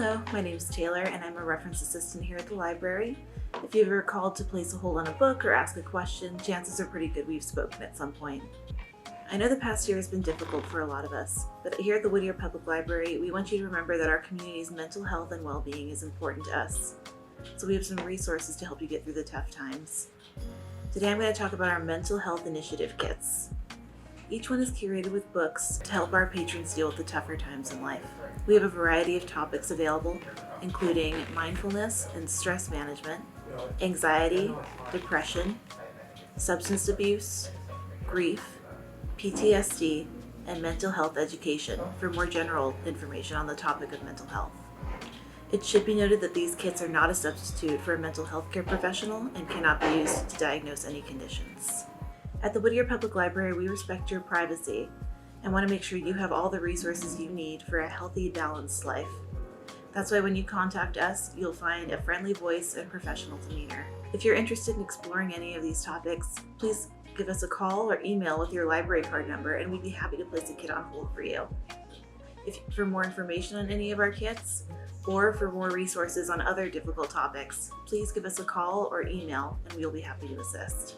Hello, my name is Taylor and I'm a reference assistant here at the library. If you've ever called to place a hold on a book or ask a question, chances are pretty good we've spoken at some point. I know the past year has been difficult for a lot of us, but here at the Whittier Public Library, we want you to remember that our community's mental health and well-being is important to us. So we have some resources to help you get through the tough times. Today I'm going to talk about our mental health initiative kits. Each one is curated with books to help our patrons deal with the tougher times in life. We have a variety of topics available, including mindfulness and stress management, anxiety, depression, substance abuse, grief, PTSD, and mental health education for more general information on the topic of mental health. It should be noted that these kits are not a substitute for a mental health care professional and cannot be used to diagnose any conditions. At the Whittier Public Library, we respect your privacy and want to make sure you have all the resources you need for a healthy, balanced life. That's why when you contact us, you'll find a friendly voice and professional demeanor. If you're interested in exploring any of these topics, please give us a call or email with your library card number and we'd be happy to place a kit on hold for you. For more information on any of our kits, or for more resources on other difficult topics, please give us a call or email and we'll be happy to assist.